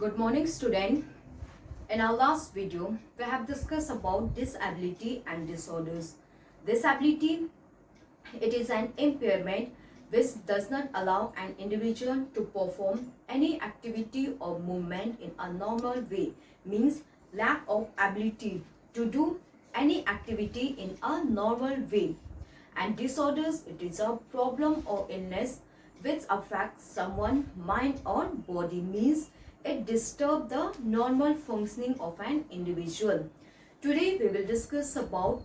Good morning, student. In our last video, we have discussed about disability and disorders. Disability, it is an impairment which does not allow an individual to perform any activity or movement in a normal way, means lack of ability to do any activity in a normal way. And disorders, it is a problem or illness which affects someone's mind or body, means it disturbs the normal functioning of an individual. Today we will discuss about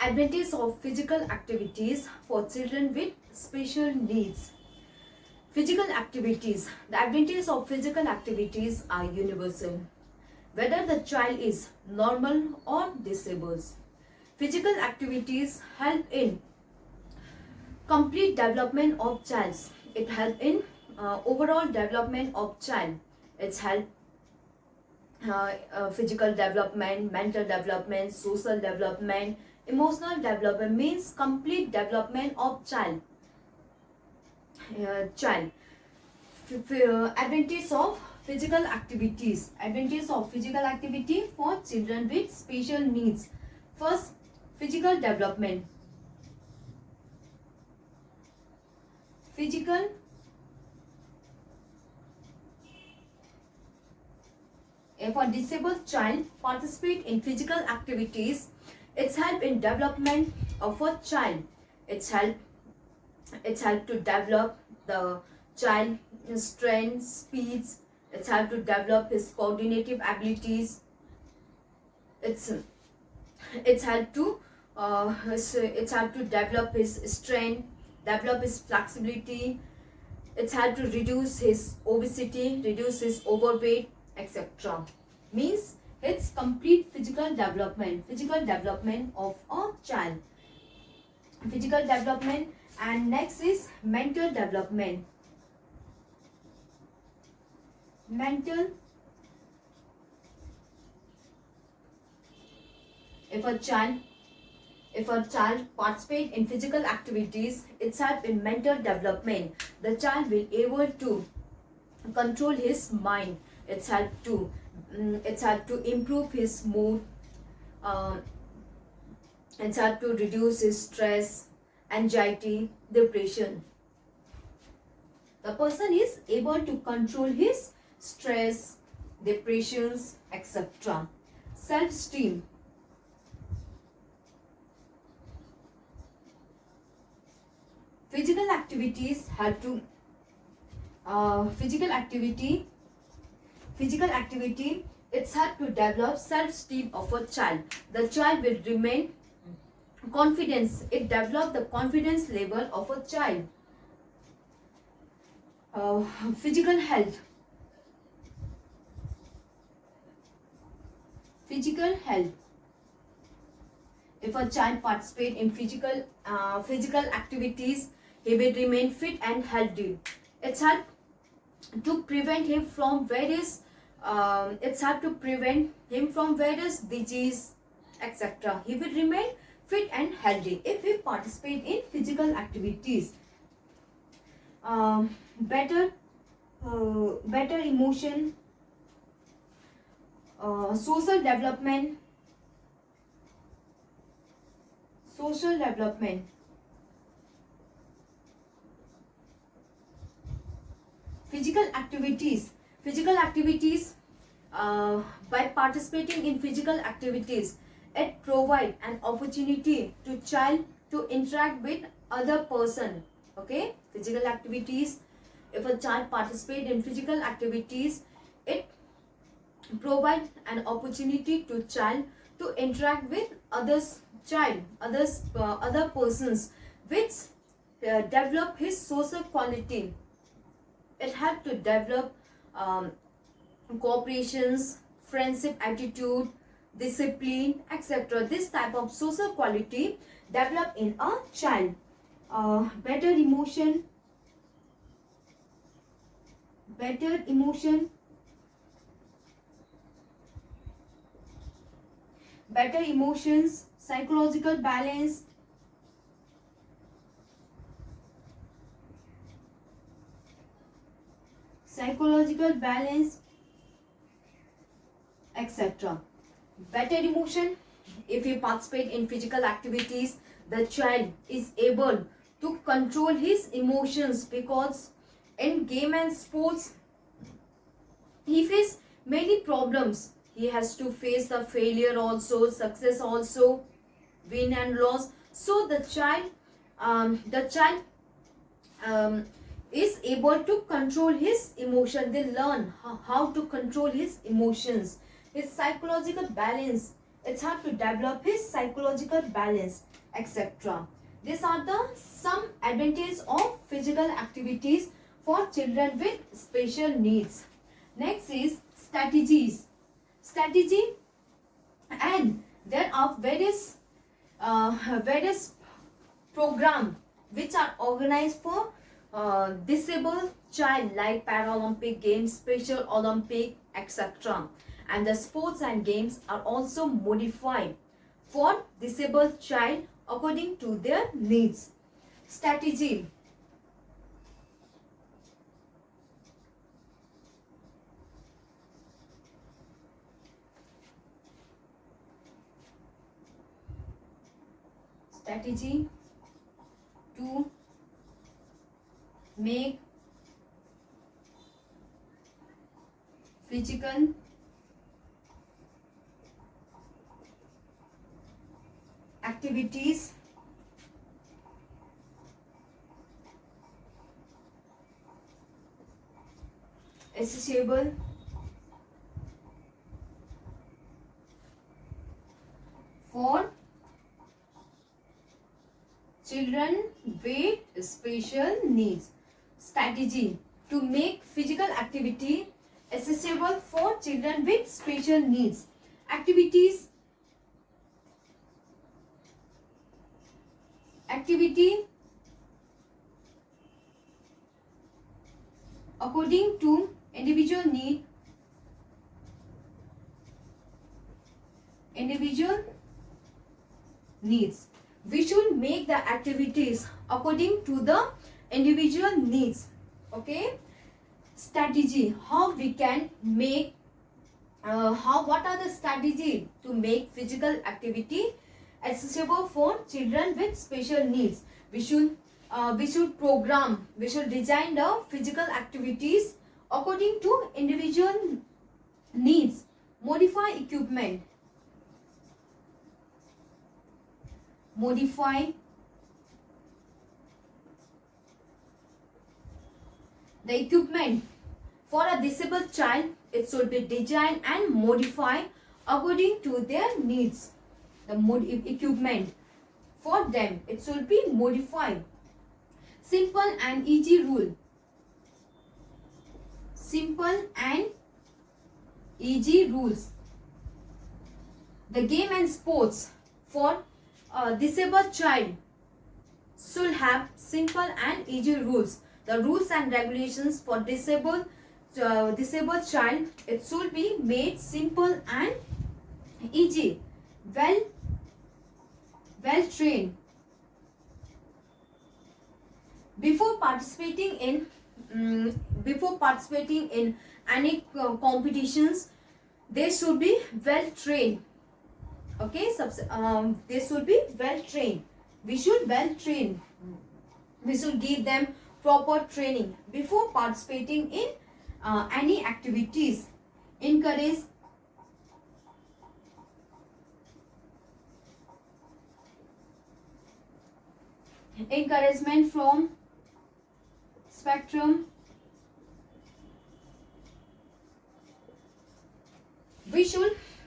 advantage of physical activities for children with special needs. Physical activities. The advantages of physical activities are universal, whether the child is normal or disabled. Physical activities help in complete development of child. It helps in overall development of child. It's help physical development, mental development, social development, emotional development, means complete development of child. Advantage of physical activities. Advantage of physical activity for children with special needs. First, physical development. If a disabled child participate in physical activities, it's help in development of a child. It's help to develop the child strength, speeds. It's help to develop his coordinative abilities. It's help to develop his strength, develop his flexibility. It's help to reduce his obesity, reduce his overweight, etc. Means it's complete physical development of a child. Physical development. And next is mental development. If a child participates in physical activities, it's help in mental development. The child will able to control his mind. It's help to improve his mood. It's help to reduce his stress, anxiety, depression. The person is able to control his stress, depressions, etc. Self-esteem. Physical activities help to physical activity, it's help to develop self-esteem of a child. The child will remain confidence. It develop the confidence level of a child. Physical health. If a child participates in physical activities, he will remain fit and healthy. It's help to prevent him from various disease, etc. He will remain fit and healthy if he participate in physical activities. Better emotion, social development. Physical activities, by participating in physical activities, it provides an opportunity to child to interact with other person. Okay, physical activities, if a child participates in physical activities, it provides an opportunity to child to interact with other persons, which develop his social quality. It helps to develop cooperations, friendship attitude, discipline, etc. This type of social quality develop in a child. Better emotions, psychological balance, psychological balance, etc. Better emotion. If you participate in physical activities, the child is able to control his emotions, because in game and sports he faces many problems. He has to face the failure also, success also, win and loss. So the child um, is able to control his emotion. They learn how to control his emotions, his psychological balance. It's hard to develop his psychological balance, etc. These are the some advantages of physical activities for children with special needs. Next is strategies. Strategy, and there are various program which are organized for disabled child, like Paralympic Games, Special Olympic, etc. And the sports and games are also modified for disabled child according to their needs. Strategy. Strategy to make physical activities accessible for children with special needs. Strategy to make physical activity accessible for children with special needs. Activity according to individual needs. We should make the activities according to the individual needs. Okay. Strategy, how we can make what are the strategy to make physical activity accessible for children with special needs. We should design the physical activities according to individual needs. Modify equipment. Modify the equipment for a disabled child. It should be designed and modified according to their needs. The equipment for them, it should be modified. Simple and easy rule. Simple and easy rules. The game and sports for a disabled child should have simple and easy rules. The rules and regulations for disabled child, it should be made simple and easy. Well trained. Before participating in any competitions, they should be well trained. Okay, they should be well trained. We should well train. We should give them proper training before participating in any activities. Encouragement from spectrum.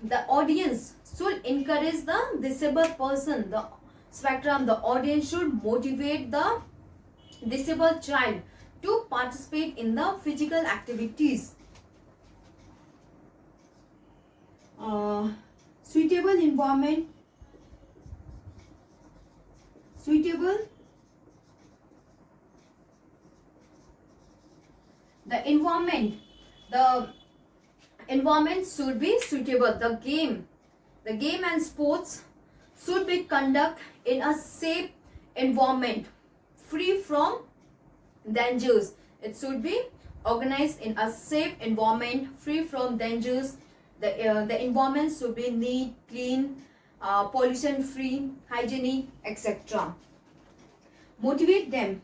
The audience should encourage the disabled person. The spectrum, the audience should motivate the disabled child to participate in the physical activities. Suitable environment. The environment should be suitable. The game and sports should be conducted in a safe environment, free from dangers. It should be organized in a safe environment free from dangers. The environment should be neat, clean, pollution free, hygienic, etc. Motivate them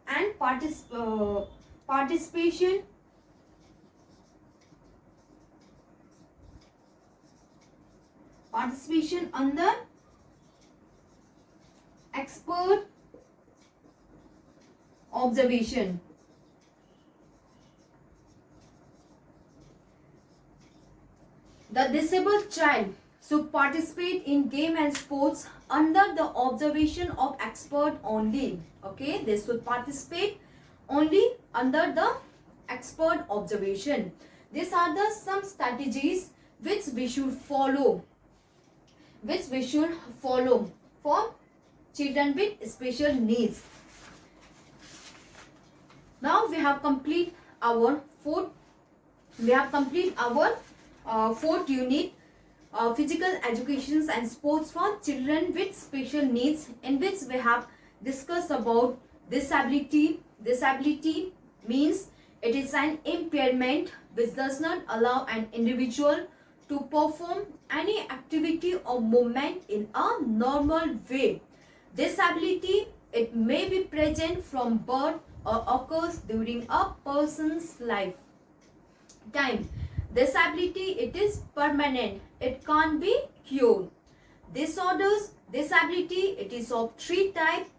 and participation under expert observation. The disabled child should participate in game and sports under the observation of expert only. Okay, they should participate only under the expert observation. These are the some strategies which we should follow for children with special needs. Now we have complete our fourth unit, physical education and sports for children with special needs, in which we have discussed about disability. Disability means it is an impairment which does not allow an individual to perform any activity or movement in a normal way. Disability, it may be present from birth or occurs during a person's lifetime. Disability, it is permanent. It can't be cured. Disorders, disability, it is of three types: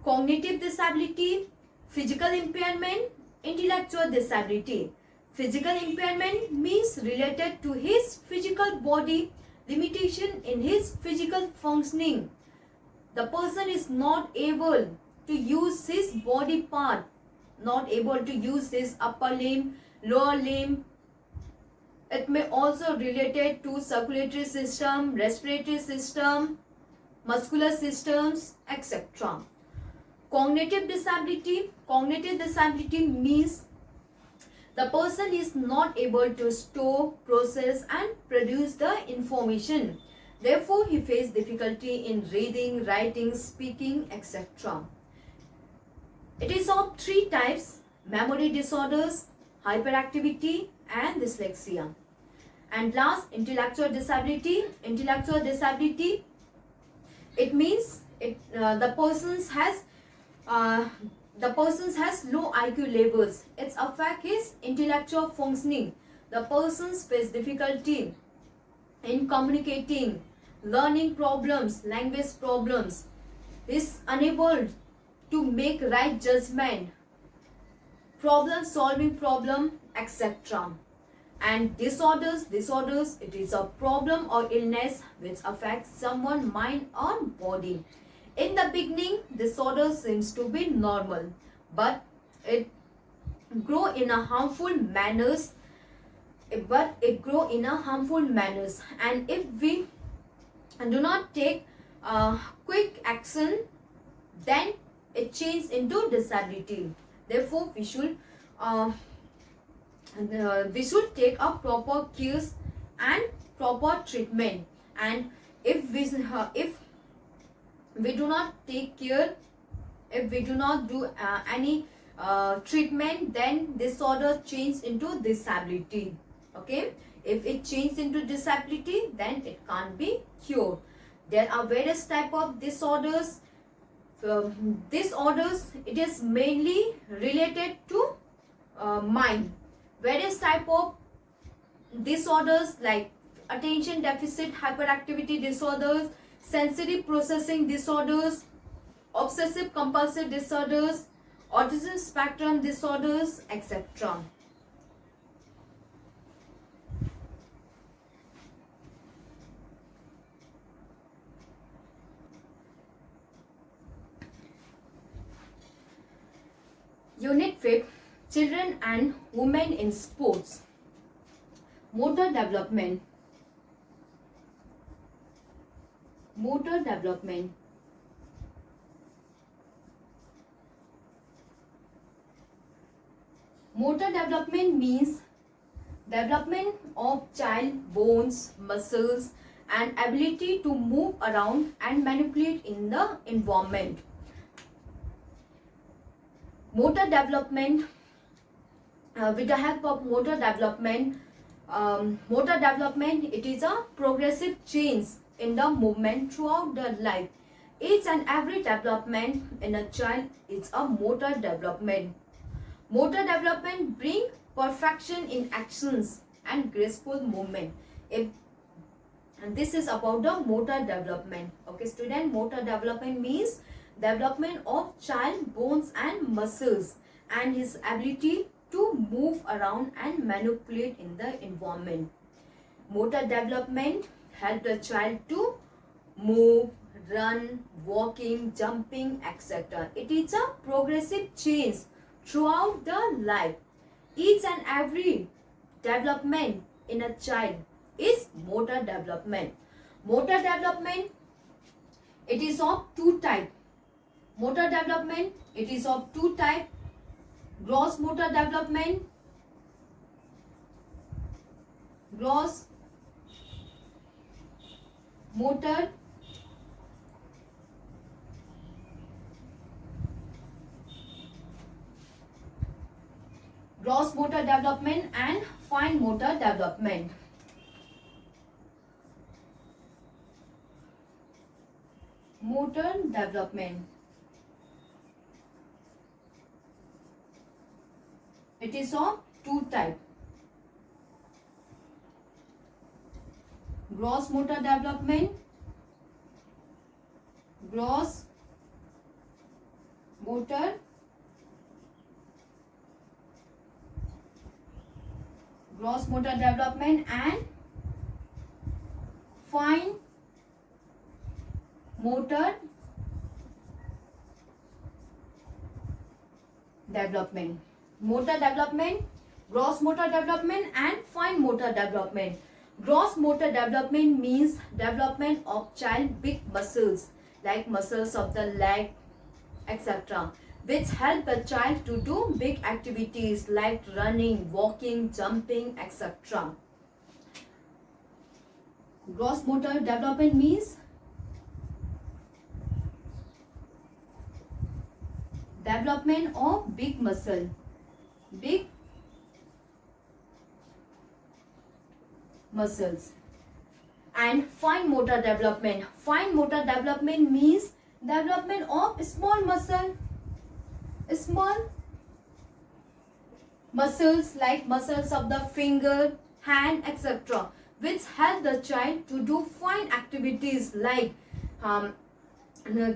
cognitive disability, physical impairment, intellectual disability. Physical impairment means related to his physical body, limitation in his physical functioning. The person is not able to use his body part, not able to use his upper limb, lower limb. It may also related to circulatory system, respiratory system, muscular systems, etc. Cognitive disability means the person is not able to store, process and produce the information. Therefore, he faces difficulty in reading, writing, speaking, etc. It is of three types: memory disorders, hyperactivity and dyslexia. And last, intellectual disability. Intellectual disability, it means the person has low IQ levels. It affects his intellectual functioning. The person faces difficulty in communicating, learning problems, language problems. Is unable to make right judgment, solving problem, etc. And disorders, it is a problem or illness which affects someone's mind or body. In the beginning, disorder seems to be normal, but it grow in a harmful manners. And if we do not take quick action, then it changes into disability. Therefore, we should take a proper care and proper treatment. And if we do not take care, if we do not do any treatment, then disorder changes into disability. Okay, if it changes into disability, then it can't be cured. There are various type of disorders. Disorders, it is mainly related to mind. Various type of disorders like attention deficit hyperactivity disorders, sensory processing disorders, obsessive compulsive disorders, autism spectrum disorders, etc. Unit 5, Children and Women in Sports. Motor development. Motor development. Motor development means development of child bones, muscles and ability to move around and manipulate in the environment. Motor development, with the help of motor development, it is a progressive change in the movement throughout the life. Each and every development in a child is a motor development. Motor development bring perfection in actions and graceful movement. If and this is about the motor development. Okay, student, motor development means development of child bones and muscles and his ability to move around and manipulate in the environment. Motor development help the child to move, run, walking, jumping, etc. It is a progressive change throughout the life. Each and every development in a child is motor development. Motor development, it is of two types. Motor development, it is of two types. Gross motor development, gross motor development and fine motor development. Motor development, it is of two types. Gross motor development, gross motor development and fine motor development. Motor development, gross motor development and fine motor development. Gross motor development means development of child big muscles like muscles of the leg, etc., which help the child to do big activities like running, walking, jumping, etc. Gross motor development means development of big muscle, big muscles. And fine motor development. Fine motor development means development of small muscle, small muscles like muscles of the finger, hand, etc., which help the child to do fine activities like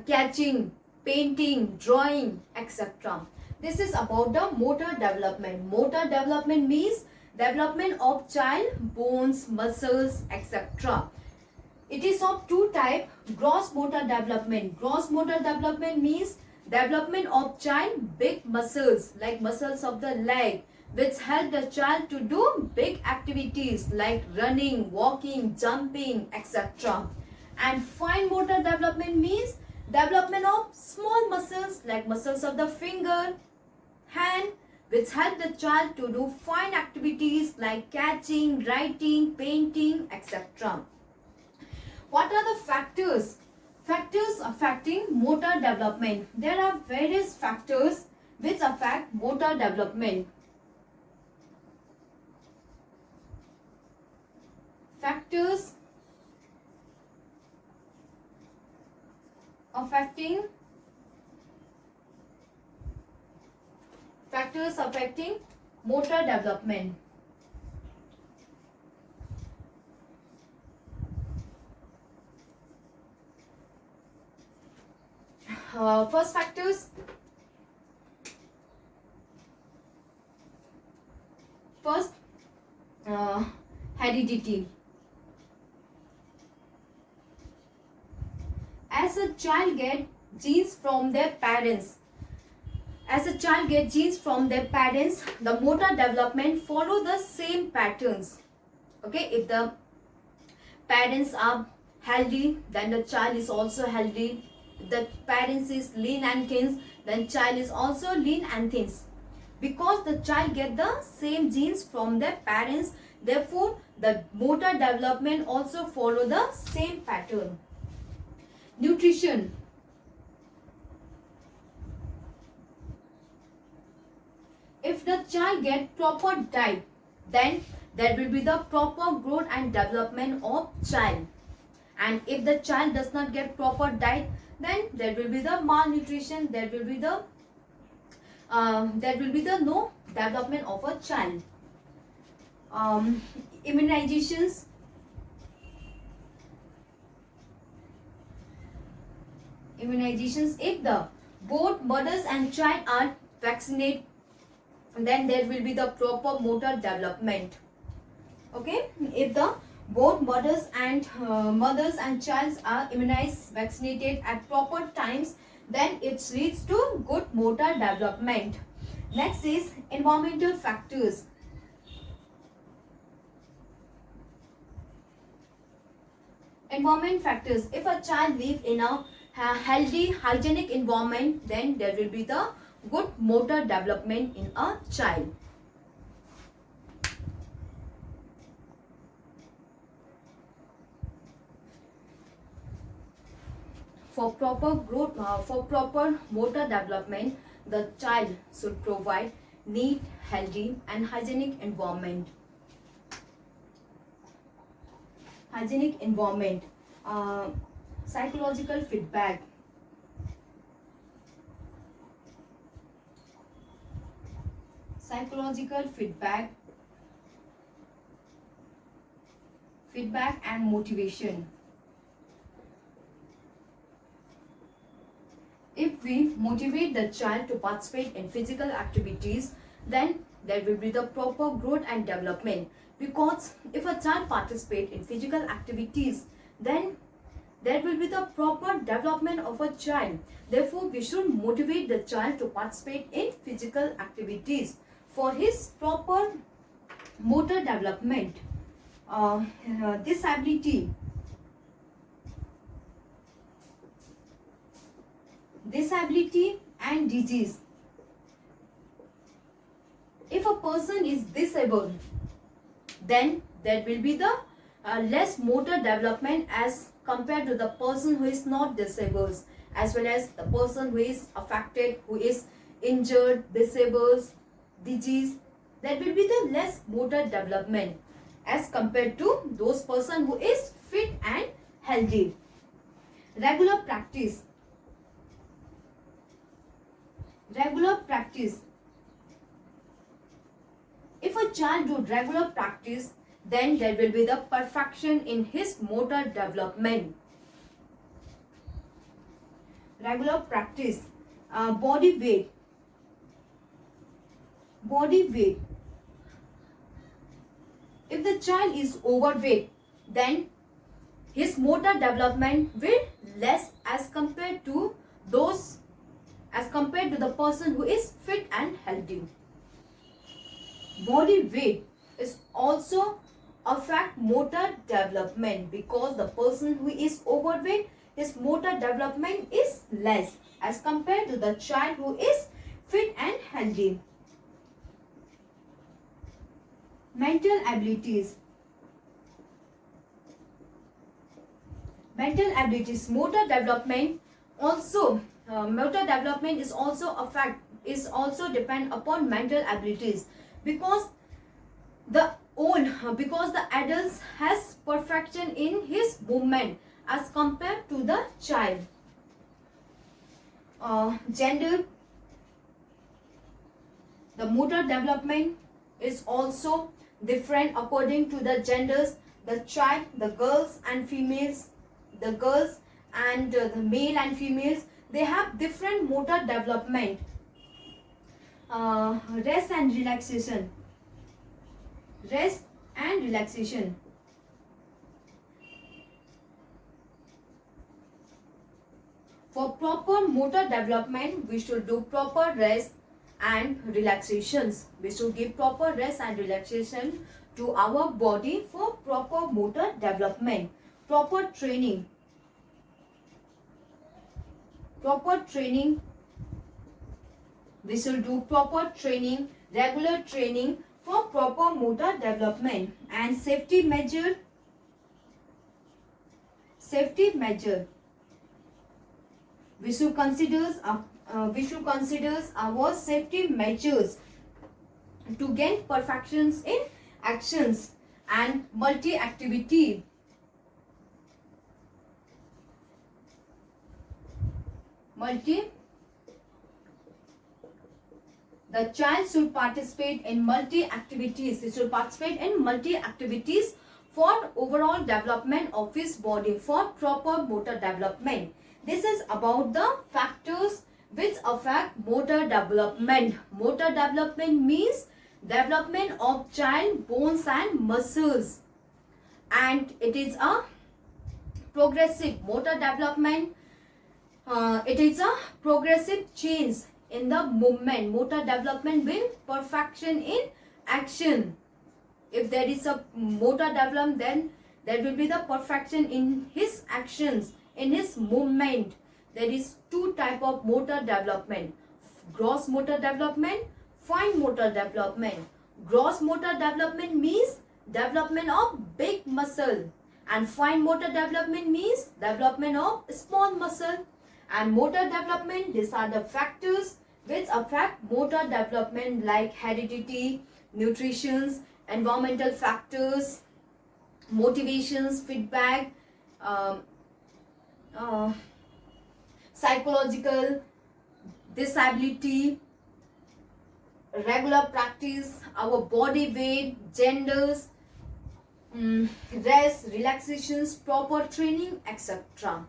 catching, painting, drawing, etc. This is about the motor development. Motor development means development of child bones, muscles, etc. It is of two types. Gross motor development. Gross motor development means development of child big muscles like muscles of the leg, which help the child to do big activities like running, walking, jumping, etc. And fine motor development means development of small muscles like muscles of the finger, hand, which help the child to do fine activities like catching, writing, painting, etc. What are the factors? Factors affecting motor development. There are various factors which affect motor development. Factors affecting motor development. First factors. First, heredity. As a child gets genes from their parents, the motor development follow the same patterns. Okay, if the parents are healthy, then the child is also healthy. If the parents is lean and thin, then child is also lean and thin. Because the child get the same genes from their parents, therefore the motor development also follow the same pattern. Nutrition. if the child get proper diet, then there will be the proper growth and development of child. And if the child does not get proper diet, then there will be the malnutrition, there will be the no development of a child. Immunizations. If the both mothers and child are vaccinated, then there will be the proper motor development. Okay, if the both mothers and child are immunized, vaccinated at proper times, then it leads to good motor development. Next is environmental factors. Environment factors. If a child lives in a healthy, hygienic environment, then there will be the good motor development in a child. For proper growth, for proper motor development, the child should provide neat, healthy and hygienic environment. Hygienic environment. Psychological feedback. Psychological feedback. Feedback and motivation. If we motivate the child to participate in physical activities, then there will be the proper growth and development. Because if a child participates in physical activities, then there will be the proper development of a child. Therefore, we should motivate the child to participate in physical activities for his proper motor development. Disability. Disability and disease. If a person is disabled, then there will be the less motor development as compared to the person who is not disabled, as well as the person who is affected, who is injured, disabled, disease. There will be the less motor development as compared to those person who is fit and healthy. Regular practice. Regular practice. If a child do regular practice, then there will be the perfection in his motor development. Regular practice. Body weight. Body weight. If the child is overweight, then his motor development will less as compared to the person who is fit and healthy. Body weight is also affect motor development, because the person who is overweight, his motor development is less as compared to the child who is fit and healthy. Mental abilities. Mental abilities. Motor development is also depend upon mental abilities, because the adults has perfection in his movement as compared to the child. Gender. The motor development is also different according to the genders. The child, the girls and females, the girls and the male and females, they have different motor development. Rest and relaxation. Rest and relaxation. For proper motor development, we should do proper rest and relaxations. We should give proper rest and relaxation to our body for proper motor development. Proper training. Proper training. We should do proper training, regular training for proper motor development. And safety measure. Safety measure. We should consider our safety measures to gain perfections in actions and multi-activity. The child should participate in multi-activities. He should participate in multi-activities for overall development of his body, for proper motor development. This is about the factors which affect motor development. Motor development means development of child bones and muscles, and it is a progressive motor development. It is a progressive change in the movement. Motor development will perfection in action. If there is a motor development, then there will be the perfection in his actions, in his movement. There is two type of motor development: gross motor development, fine motor development. Gross motor development means development of big muscle, and fine motor development means development of small muscle. And motor development, these are the factors which affect motor development, like heredity, nutrition, environmental factors, motivations, feedback, psychological, disability, regular practice, our body weight, genders, rest, relaxations, proper training, etc.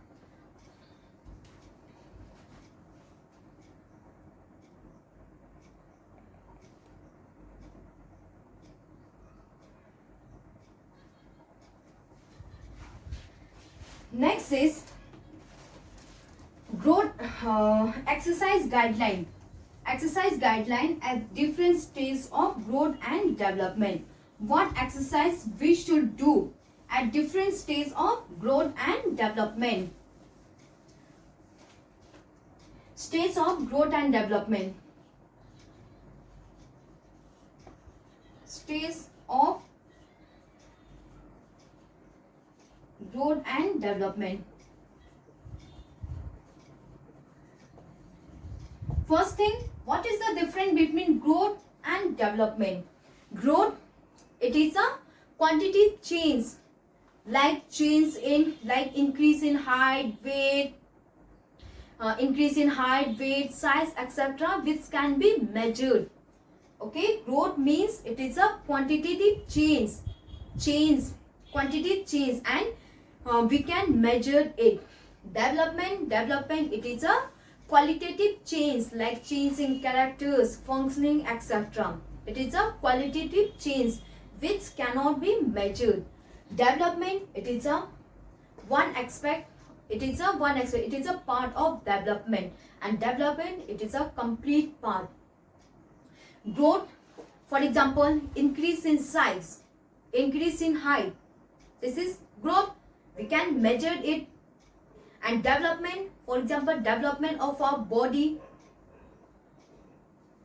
Next is growth exercise guideline. Exercise guideline at different stages of growth and development. What exercise we should do at different stages of growth and development. Stages of growth and development. Stages of growth and development. First thing, what is the difference between growth and development? Growth, it is a quantity change, like increase in height, weight, size, etc., which can be measured. Okay, growth means it is a quantitative change, and we can measure it. Development, it is a qualitative change, like change in characters, functioning, etc. It is a qualitative change which cannot be measured. Development, it is a one aspect. It is a part of development, and development, it is a complete part. Growth, for example, increase in size, increase in height. This is growth. We can measure it. And development, for example, development of our body,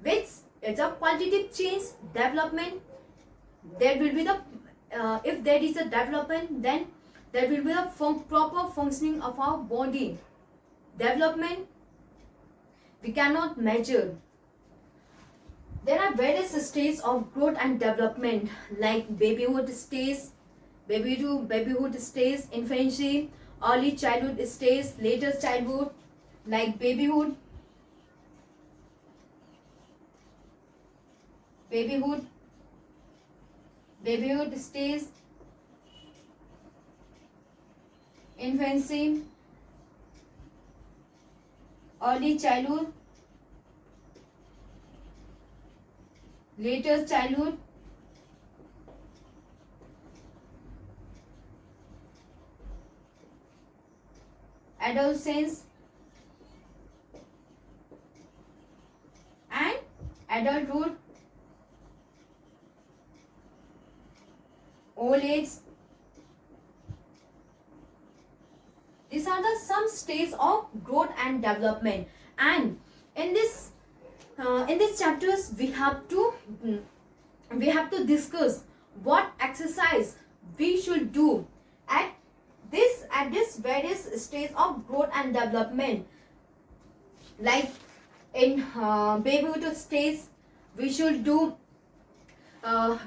which is a qualitative change. Development, there will be the if there is a development, then there will be a proper functioning of our body. Development, we cannot measure. There are various stages of growth and development, like babyhood stage, infancy, early childhood stage, later childhood, like babyhood stage, infancy, early childhood, later childhood, adolescence, and adulthood, old age. These are the some stages of growth and development. And in this chapters, we have to discuss what exercise we should do at this various stage of growth and development. Like in babyhood stage, we should do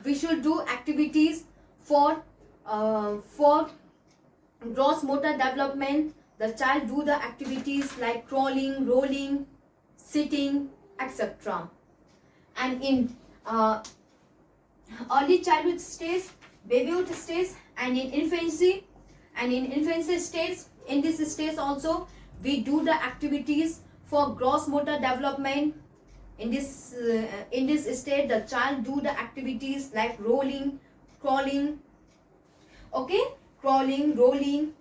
we should do activities for gross motor development. The child do the activities like crawling, rolling, sitting, etc. And in early childhood stage, babyhood stage, and in infancy stage, in this stage also we do the activities for gross motor development. In this state, the child do the activities like rolling, crawling, okay, crawling, rolling,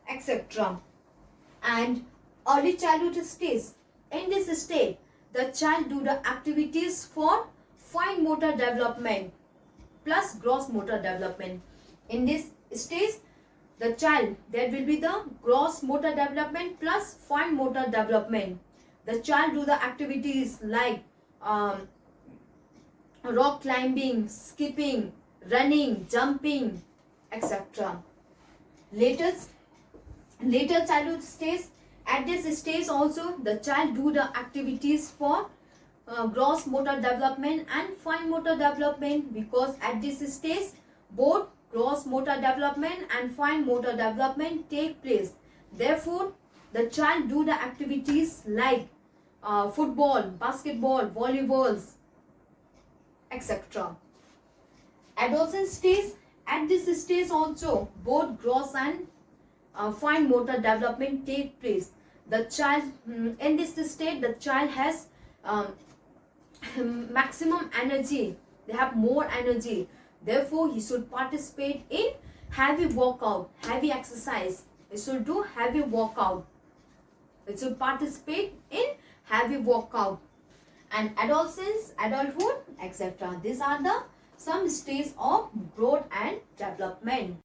etc. And early childhood stage, in this state, the child do the activities for fine motor development plus gross motor development. In this stage, the child, there will be the gross motor development plus fine motor development. The child do the activities like rock climbing, skipping, running, jumping, etc. Later childhood stage, at this stage also the child do the activities for gross motor development and fine motor development, because at this stage both gross motor development and fine motor development take place. Therefore, the child do the activities like football, basketball, volleyballs, etc. Adolescent stage, at this stage also both gross and fine motor development take place. The child, in this state, the child has maximum energy, they have more energy. Therefore, he should participate in heavy workout, heavy exercise. He should do heavy workout. He should participate in heavy workout. And adolescence, adulthood, etc. These are the some stages of growth and development.